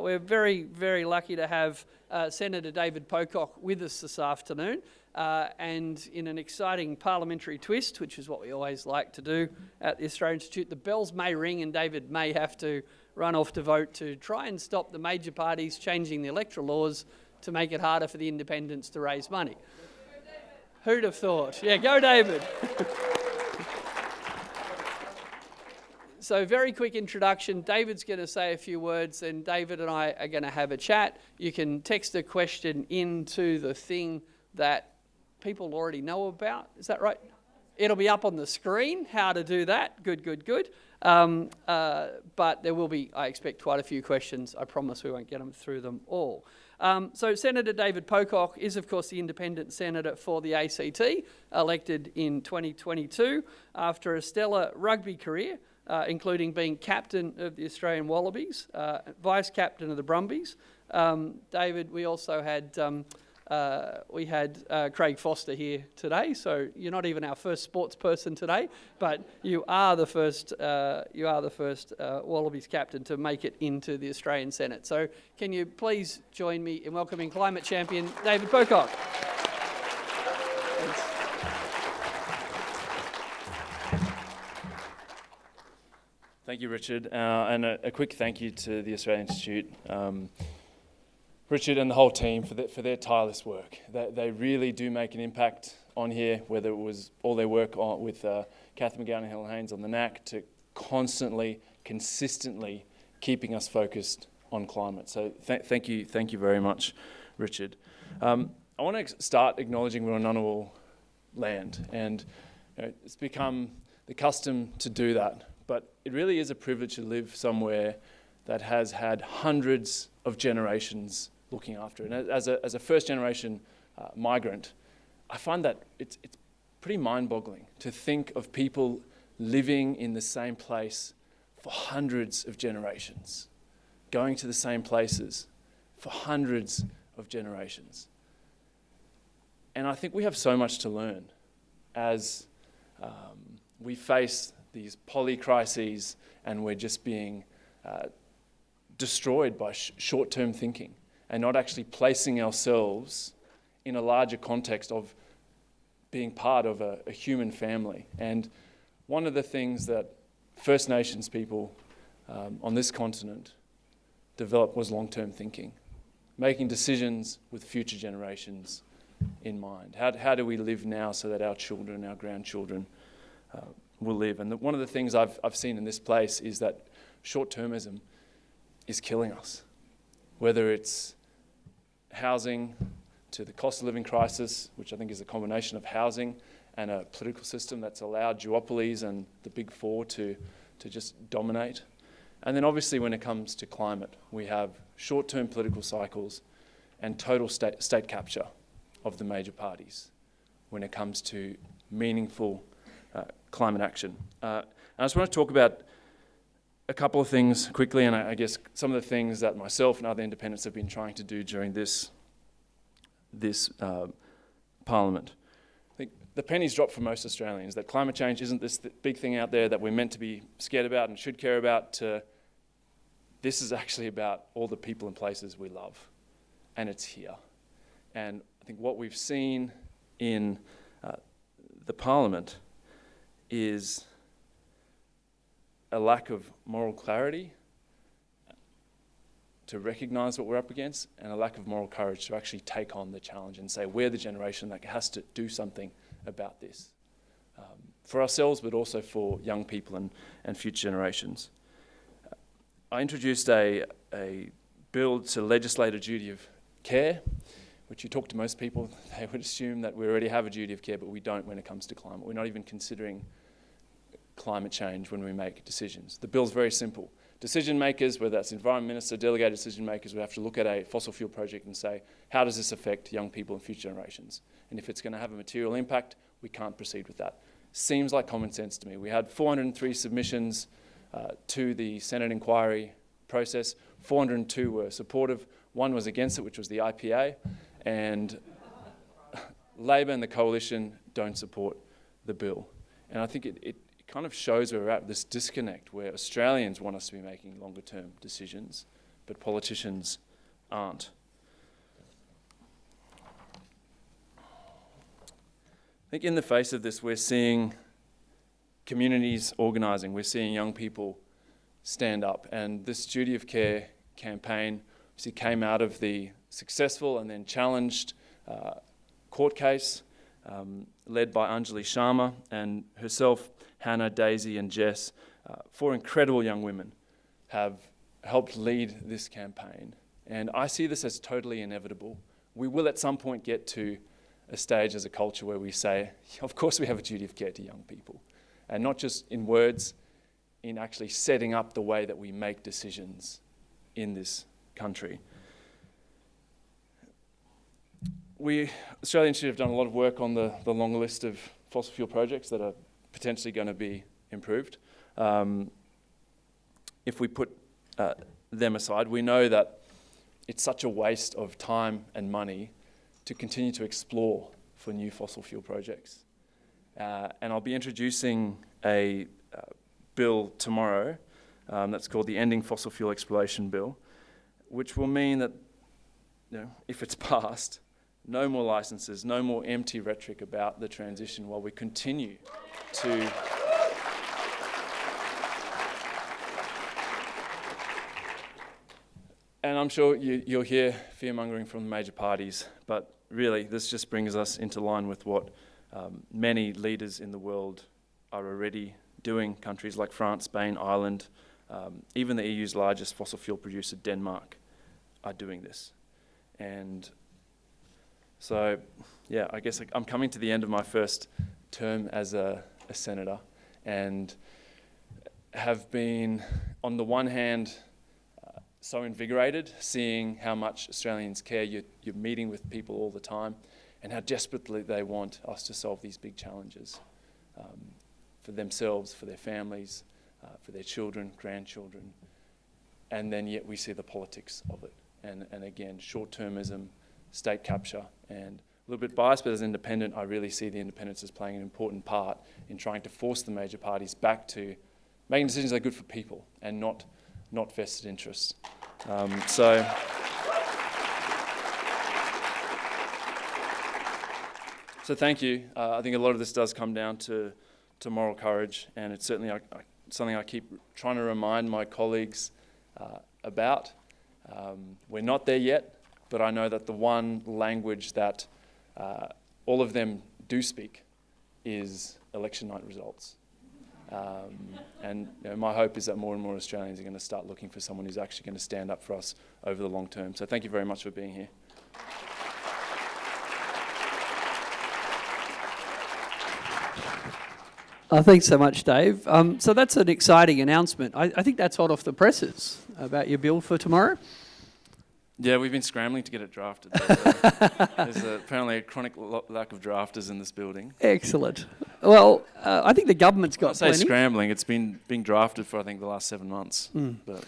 We're very, very lucky to have Senator David Pocock with us this afternoon, and in an exciting parliamentary twist, which is what we always like to do at the Australian Institute, the bells may ring and David may have to run off to vote to try and stop the major parties changing the electoral laws to make it harder for the independents to raise money. Who'd have thought? Yeah, go David. So very quick introduction. David's going to say a few words, and David and I are going to have a chat. You can text a question into the thing that people already know about. Is that right? It'll be up on the screen, how to do that. Good, good, good. But there will be, I expect, quite a few questions. I promise we won't get them through them all. So Senator David Pocock is, of course, the independent senator for the ACT, elected in 2022 after a stellar rugby career, including being captain of the Australian Wallabies, vice captain of the Brumbies. David, we also had Craig Foster here today, so you're not even our first sports person today, but you are the first Wallabies captain to make it into the Australian Senate. So can you please join me in welcoming climate champion David Pocock? Thanks. Thank you, Richard, and a quick thank you to the Australian Institute, Richard and the whole team for their tireless work. They really do make an impact on here, whether it was all their work with Cathy McGowan and Helen Haynes on the NAC to constantly, consistently keeping us focused on climate. So thank you very much, Richard. I want to start acknowledging we're on non-oil land, and it's become the custom to do that. But it really is a privilege to live somewhere that has had hundreds of generations looking after it. And as a first-generation migrant, I find that it's pretty mind-boggling to think of people living in the same place for hundreds of generations, going to the same places for hundreds of generations. And I think we have so much to learn as we face these polycrises, and we're just being destroyed by short-term thinking and not actually placing ourselves in a larger context of being part of a human family. And one of the things that First Nations people on this continent developed was long-term thinking, making decisions with future generations in mind. How do we live now so that our children, our grandchildren will live? And one of the things I've seen in this place is that short-termism is killing us. Whether it's housing to the cost of living crisis, which I think is a combination of housing and a political system that's allowed duopolies and the big four to just dominate. And then obviously when it comes to climate, we have short-term political cycles and total state capture of the major parties when it comes to meaningful climate action. And I just want to talk about a couple of things quickly, and I guess some of the things that myself and other independents have been trying to do during this Parliament. I think the pennies dropped for most Australians, that climate change isn't this big thing out there that we're meant to be scared about and should care about, to this is actually about all the people and places we love, and it's here. And I think what we've seen in the Parliament is a lack of moral clarity to recognise what we're up against, and a lack of moral courage to actually take on the challenge and say we're the generation that has to do something about this, for ourselves but also for young people and future generations. I introduced a bill to legislate a duty of care, which you talk to most people, they would assume that we already have a duty of care, but we don't when it comes to climate. We're not even considering climate change when we make decisions. The bill's very simple. Decision makers, whether that's environment minister, delegated decision makers, we have to look at a fossil fuel project and say, how does this affect young people and future generations? And if it's going to have a material impact, we can't proceed with that. Seems like common sense to me. We had 403 submissions to the Senate inquiry process. 402 were supportive. One was against it, which was the IPA. And Labor and the Coalition don't support the bill. And I think it kind of shows where we're at, this disconnect where Australians want us to be making longer term decisions, but politicians aren't. I think in the face of this, we're seeing communities organising, we're seeing young people stand up, and this Duty of Care campaign obviously came out of the successful and then challenged court case led by Anjali Sharma and herself, Hannah, Daisy and Jess. 4 incredible young women have helped lead this campaign, and I see this as totally inevitable. We will at some point get to a stage as a culture where we say, of course we have a duty of care to young people, and not just in words, in actually setting up the way that we make decisions in this country. Australian Institute have done a lot of work on the long list of fossil fuel projects that are potentially going to be improved. If we put them aside, we know that it's such a waste of time and money to continue to explore for new fossil fuel projects. And I'll be introducing a bill tomorrow that's called the Ending Fossil Fuel Exploration Bill, which will mean that, if it's passed, no more licenses, no more empty rhetoric about the transition while we continue to and I'm sure you'll hear fear-mongering from the major parties, but really this just brings us into line with what many leaders in the world are already doing. Countries like France, Spain, Ireland, even the EU's largest fossil fuel producer, Denmark, are doing this. And so, yeah, I guess I'm coming to the end of my first term as a senator, and have been, on the one hand, so invigorated seeing how much Australians care. You're meeting with people all the time, and how desperately they want us to solve these big challenges for themselves, for their families, for their children, grandchildren, and then yet we see the politics of it. And again, short-termism, state capture, and a little bit biased, but as an independent, I really see the independents as playing an important part in trying to force the major parties back to making decisions that are good for people and not vested interests. So thank you. I think a lot of this does come down to moral courage, and it's certainly something I keep trying to remind my colleagues about. We're not there yet, but I know that the one language that all of them do speak is election night results. And my hope is that more and more Australians are going to start looking for someone who's actually going to stand up for us over the long term. So thank you very much for being here. Thanks so much, Dave. So that's an exciting announcement. I think that's hot off the presses about your bill for tomorrow. Yeah, we've been scrambling to get it drafted. There's apparently a chronic lack of drafters in this building. Excellent. Well, I think the government's got plenty. I say plenty. Scrambling, it's been being drafted for, I think, the last 7 months, but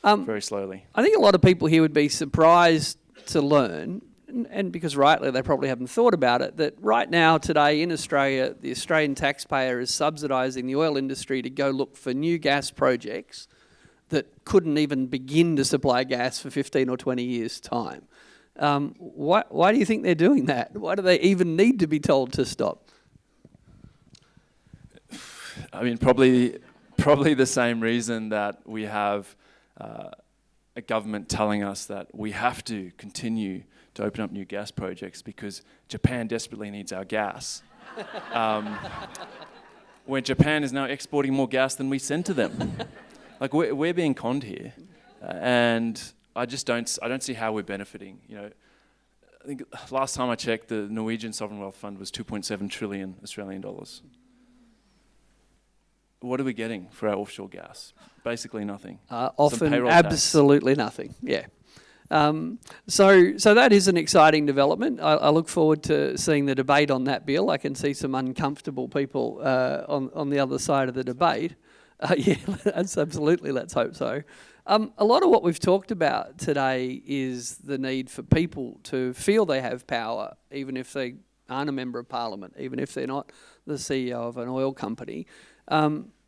very slowly. I think a lot of people here would be surprised to learn, and because rightly they probably haven't thought about it, that right now, today in Australia, the Australian taxpayer is subsidising the oil industry to go look for new gas projects that couldn't even begin to supply gas for 15 or 20 years' time. Why do you think they're doing that? Why do they even need to be told to stop? I mean, probably the same reason that we have a government telling us that we have to continue to open up new gas projects because Japan desperately needs our gas. When Japan is now exporting more gas than we send to them. Like, we're being conned here, and I don't see how we're benefiting. I think last time I checked, the Norwegian Sovereign Wealth Fund was 2.7 trillion Australian dollars. What are we getting for our offshore gas? Basically nothing. Often absolutely nothing, yeah. So that is an exciting development. I look forward to seeing the debate on that bill. I can see some uncomfortable people on the other side of the debate. Yeah, that's absolutely, let's hope so. A lot of what we've talked about today is the need for people to feel they have power, even if they aren't a member of parliament, even if they're not the CEO of an oil company.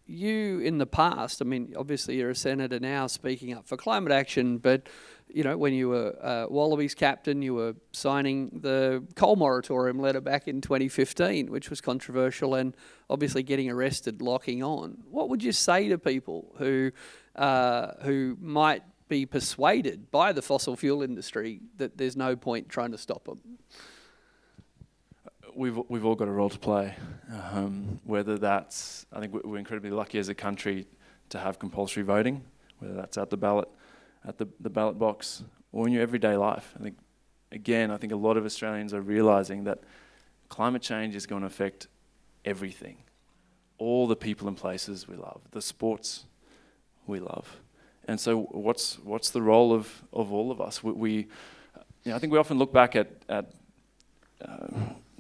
you in the past, I mean, obviously you're a senator now speaking up for climate action, but you know, when you were Wallabies captain, you were signing the coal moratorium letter back in 2015, which was controversial and obviously getting arrested, locking on. What would you say to people who might be persuaded by the fossil fuel industry that there's no point trying to stop them? We've all got a role to play. Whether that's, I think we're incredibly lucky as a country to have compulsory voting, whether that's at the ballot, at the ballot box, or in your everyday life. I think a lot of Australians are realising that climate change is going to affect everything. All the people and places we love, the sports we love. And so what's the role of all of us? I think we often look back at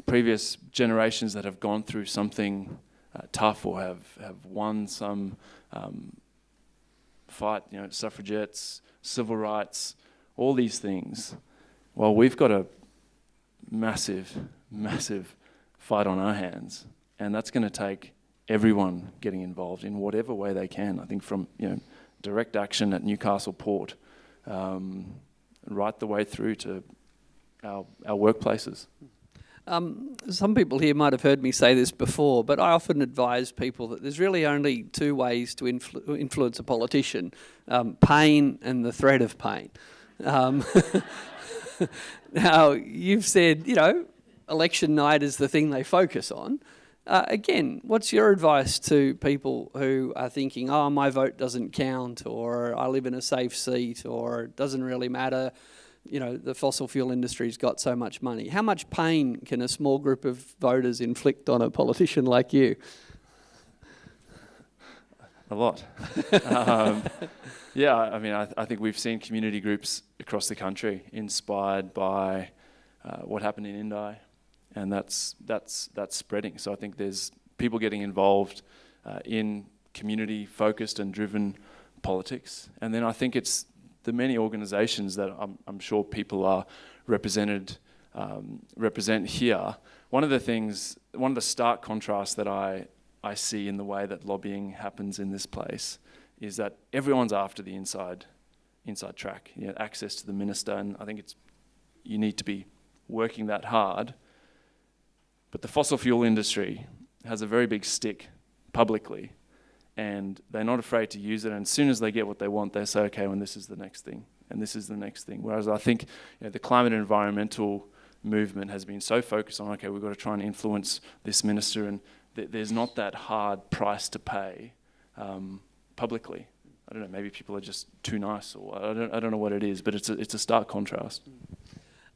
previous generations that have gone through something tough or have won some fight, suffragettes, civil rights, all these things. Well, we've got a massive fight on our hands, and that's going to take everyone getting involved in whatever way they can. I think from direct action at Newcastle Port, right the way through to our workplaces. Some people here might have heard me say this before, but I often advise people that there's really only two ways to influence a politician, pain and the threat of pain. Now, you've said, election night is the thing they focus on. Again, what's your advice to people who are thinking, oh, my vote doesn't count, or I live in a safe seat, or it doesn't really matter, the fossil fuel industry's got so much money? How much pain can a small group of voters inflict on a politician like you? A lot. I think we've seen community groups across the country inspired by what happened in Indi, and that's spreading. So I think there's people getting involved in community-focused and driven politics, and then I think it's the many organisations that I'm sure people are represent here. One of the stark contrasts that I see in the way that lobbying happens in this place is that everyone's after the inside track, access to the minister, and I think you need to be working that hard. But the fossil fuel industry has a very big stick publicly, and they're not afraid to use it, and as soon as they get what they want, they say, okay, well, this is the next thing, and this is the next thing. Whereas I think the climate and environmental movement has been so focused on, okay, we've got to try and influence this minister, and there's not that hard price to pay publicly. I don't know, maybe people are just too nice, or I don't know what it is, but it's a stark contrast.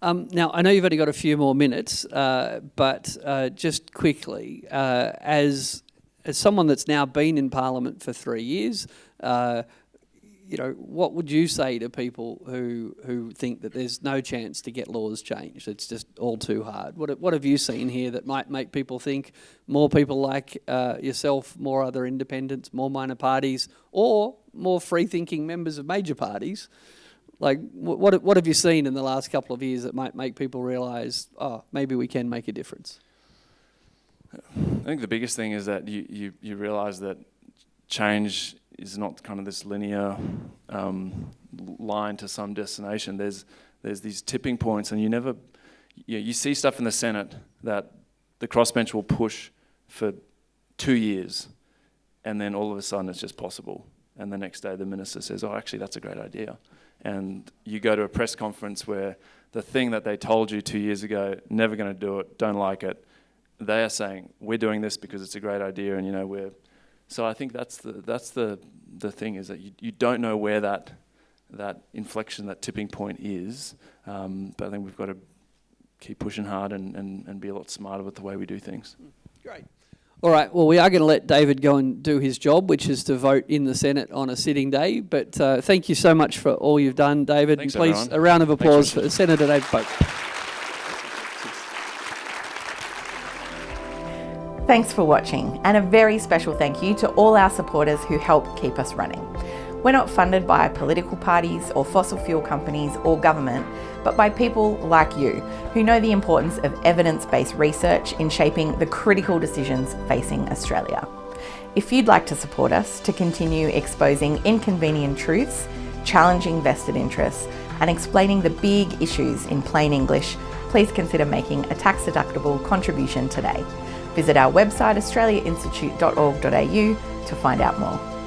Now, I know you've only got a few more minutes, but just quickly, as someone that's now been in Parliament for 3 years, what would you say to people who think that there's no chance to get laws changed? It's just all too hard. What have you seen here that might make people think more people like yourself, more other independents, more minor parties, or more free-thinking members of major parties? Like, what have you seen in the last couple of years that might make people realise, oh, maybe we can make a difference? I think the biggest thing is that you realise that change is not kind of this linear line to some destination. There's these tipping points, and you see stuff in the Senate that the crossbench will push for 2 years, and then all of a sudden it's just possible. And the next day the minister says, oh, actually that's a great idea. And you go to a press conference where the thing that they told you 2 years ago, never going to do it, don't like it, they are saying, we're doing this because it's a great idea, and we're... So I think that's the thing, is that you don't know where that inflection, that tipping point is, but I think we've got to keep pushing hard and be a lot smarter with the way we do things. Great. All right, well, we are going to let David go and do his job, which is to vote in the Senate on a sitting day, but thank you so much for all you've done, David. Thanks, and please, everyone. a round of applause for Senator David Pocock. Thanks for watching, and a very special thank you to all our supporters who help keep us running. We're not funded by political parties or fossil fuel companies or government, but by people like you who know the importance of evidence-based research in shaping the critical decisions facing Australia. If you'd like to support us to continue exposing inconvenient truths, challenging vested interests, and explaining the big issues in plain English, please consider making a tax-deductible contribution today. Visit our website australiainstitute.org.au to find out more.